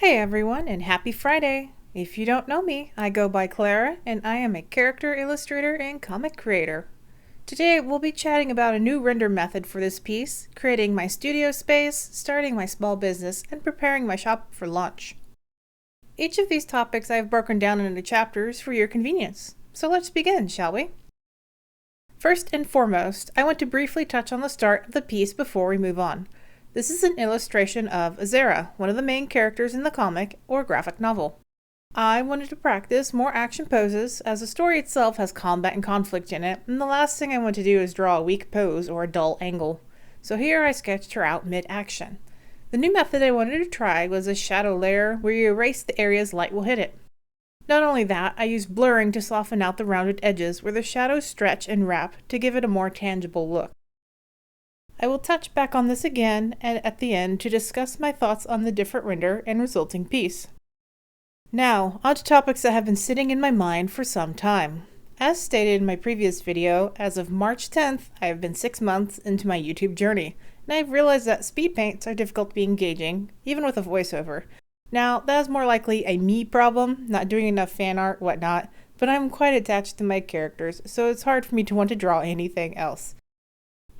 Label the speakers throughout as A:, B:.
A: Hey everyone, and happy Friday! If you don't know me, I go by Clara, and I am a character illustrator and comic creator. Today we'll be chatting about a new render method for this piece, creating my studio space, starting my small business, and preparing my shop for launch. Each of these topics I have broken down into chapters for your convenience. So let's begin, shall we? First and foremost, I want to briefly touch on the start of the piece before we move on. This is an illustration of Azaira, one of the main characters in the comic or graphic novel. I wanted to practice more action poses, as the story itself has combat and conflict in it, and the last thing I want to do is draw a weak pose or a dull angle. So here I sketched her out mid-action. The new method I wanted to try was a shadow layer where you erase the areas light will hit it. Not only that, I used blurring to soften out the rounded edges where the shadows stretch and wrap to give it a more tangible look. I will touch back on this again and at the end to discuss my thoughts on the different render and resulting piece. Now, on to topics that have been sitting in my mind for some time. As stated in my previous video, as of March 10th, I have been 6 months into my YouTube journey, and I've realized that speed paints are difficult to be engaging, even with a voiceover. Now, that is more likely a me problem, not doing enough fan art, whatnot, but I'm quite attached to my characters, so it's hard for me to want to draw anything else.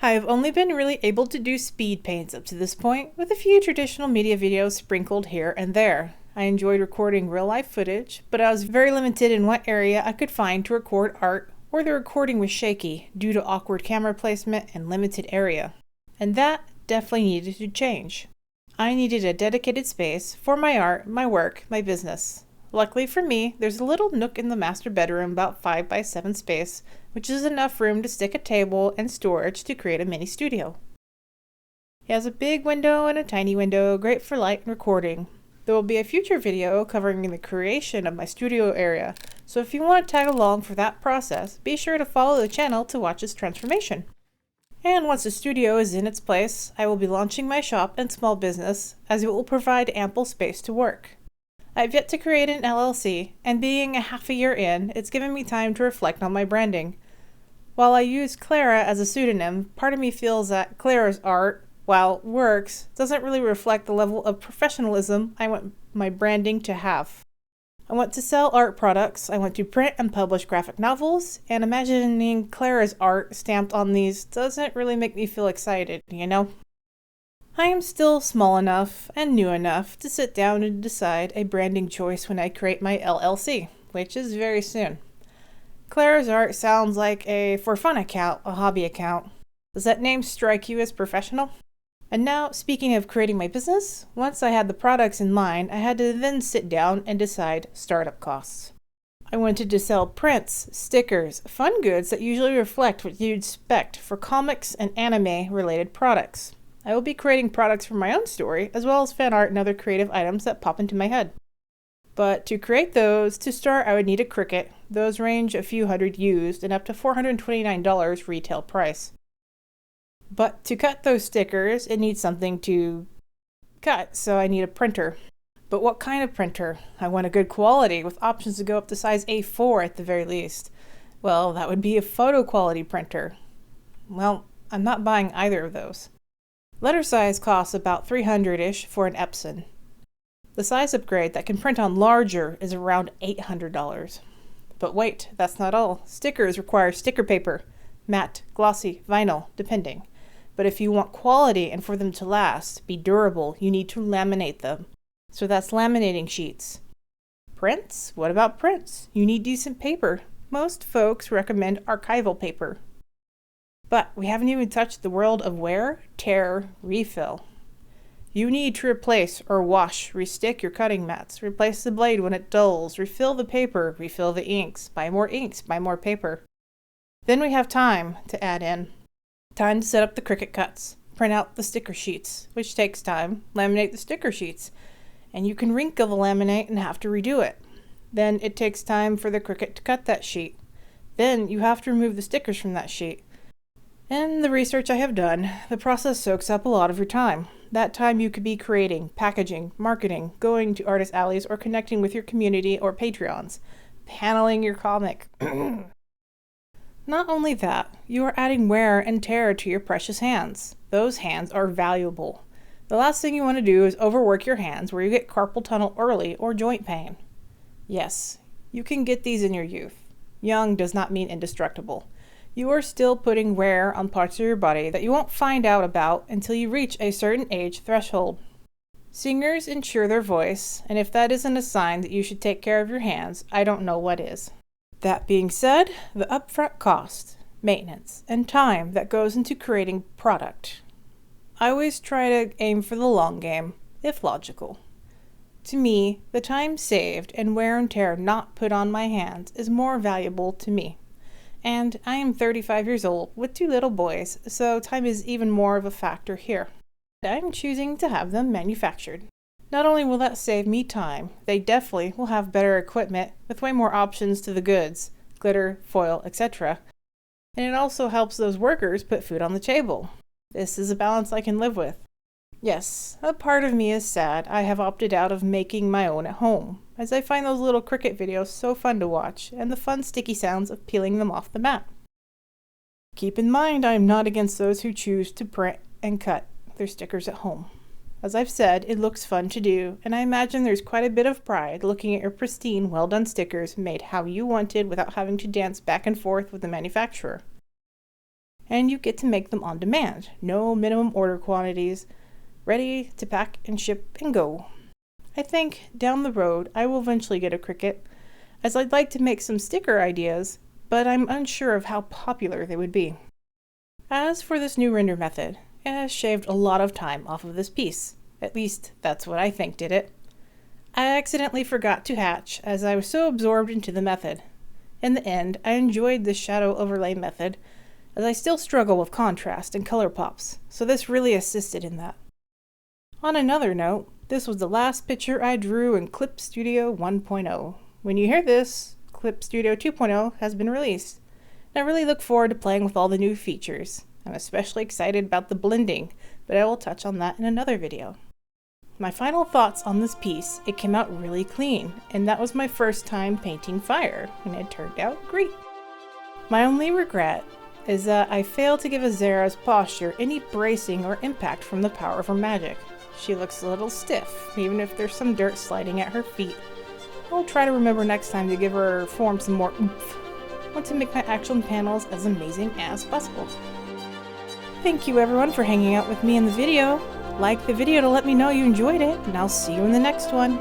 A: I have only been really able to do speed paints up to this point, with a few traditional media videos sprinkled here and there. I enjoyed recording real-life footage, but I was very limited in what area I could find to record art, or the recording was shaky due to awkward camera placement and limited area. And that definitely needed to change. I needed a dedicated space for my art, my work, my business. Luckily for me, there's a little nook in the master bedroom, about 5 by 7 space, which is enough room to stick a table and storage to create a mini studio. It has a big window and a tiny window, great for light and recording. There will be a future video covering the creation of my studio area, so if you want to tag along for that process, be sure to follow the channel to watch its transformation. And once the studio is in its place, I will be launching my shop and small business, as it will provide ample space to work. I've yet to create an LLC, and being a half a year in, it's given me time to reflect on my branding. While I use Clara as a pseudonym, part of me feels that Clara's art, while it works, doesn't really reflect the level of professionalism I want my branding to have. I want to sell art products, I want to print and publish graphic novels, and imagining Clara's art stamped on these doesn't really make me feel excited, you know? I am still small enough and new enough to sit down and decide a branding choice when I create my LLC, which is very soon. Clara's art sounds like a for fun account, a hobby account. Does that name strike you as professional? And now, speaking of creating my business, once I had the products in mind, I had to then sit down and decide startup costs. I wanted to sell prints, stickers, fun goods that usually reflect what you'd expect for comics and anime related products. I will be creating products from my own story, as well as fan art and other creative items that pop into my head. But to create those, to start I would need a cricut. Those range a few hundred used and up to $429 retail price. But to cut those stickers, it needs something to cut, so I need a printer. But what kind of printer? I want a good quality, with options to go up to size A4 at the very least. Well, that would be a photo quality printer. Well, I'm not buying either of those. Letter size costs about $300-ish for an Epson. The size upgrade that can print on larger is around $800. But wait, that's not all. Stickers require sticker paper, matte, glossy, vinyl, depending. But if you want quality and for them to last, be durable, you need to laminate them. So that's laminating sheets. Prints? What about prints? You need decent paper. Most folks recommend archival paper. But we haven't even touched the world of wear, tear, refill. You need to replace or wash, restick your cutting mats, replace the blade when it dulls, refill the paper, refill the inks, buy more paper. Then we have time to add in. Time to set up the cricut cuts, print out the sticker sheets, which takes time, laminate the sticker sheets, and you can wrinkle the laminate and have to redo it. Then it takes time for the cricut to cut that sheet. Then you have to remove the stickers from that sheet. In the research I have done, the process soaks up a lot of your time. That time you could be creating, packaging, marketing, going to artist alleys, or connecting with your community or Patreons, paneling your comic. Not only that, you are adding wear and tear to your precious hands. Those hands are valuable. The last thing you want to do is overwork your hands where you get carpal tunnel early or joint pain. Yes, you can get these in your youth. Young does not mean indestructible. You are still putting wear on parts of your body that you won't find out about until you reach a certain age threshold. Singers insure their voice, and if that isn't a sign that you should take care of your hands, I don't know what is. That being said, the upfront cost, maintenance, and time that goes into creating product. I always try to aim for the long game, if logical. To me, the time saved and wear and tear not put on my hands is more valuable to me. And I am 35 years old with 2 little boys, so time is even more of a factor here. I'm choosing to have them manufactured. Not only will that save me time, they definitely will have better equipment with way more options to the goods, glitter, foil, etc. And it also helps those workers put food on the table. This is a balance I can live with. Yes, a part of me is sad I have opted out of making my own at home, as I find those little cricut videos so fun to watch, and the fun sticky sounds of peeling them off the mat. Keep in mind I am not against those who choose to print and cut their stickers at home. As I've said, it looks fun to do, and I imagine there's quite a bit of pride looking at your pristine, well-done stickers made how you wanted without having to dance back and forth with the manufacturer. And you get to make them on demand, no minimum order quantities, ready to pack and ship and go. I think down the road I will eventually get a Cricut, as I'd like to make some sticker ideas, but I'm unsure of how popular they would be. As for this new render method, it has shaved a lot of time off of this piece. At least that's what I think did it. I accidentally forgot to hatch as I was so absorbed into the method. In the end, I enjoyed the shadow overlay method, as I still struggle with contrast and color pops, so this really assisted in that. On another note, this was the last picture I drew in Clip Studio 1.0. When you hear this, Clip Studio 2.0 has been released, and I really look forward to playing with all the new features. I'm especially excited about the blending, but I will touch on that in another video. My final thoughts on this piece, it came out really clean, and that was my first time painting fire, and it turned out great. My only regret is that I failed to give Azaira's posture any bracing or impact from the power of her magic. She looks a little stiff, even if there's some dirt sliding at her feet. I'll try to remember next time to give her form some more oomph. I want to make my action panels as amazing as possible. Thank you everyone for hanging out with me in the video. Like the video to let me know you enjoyed it, and I'll see you in the next one.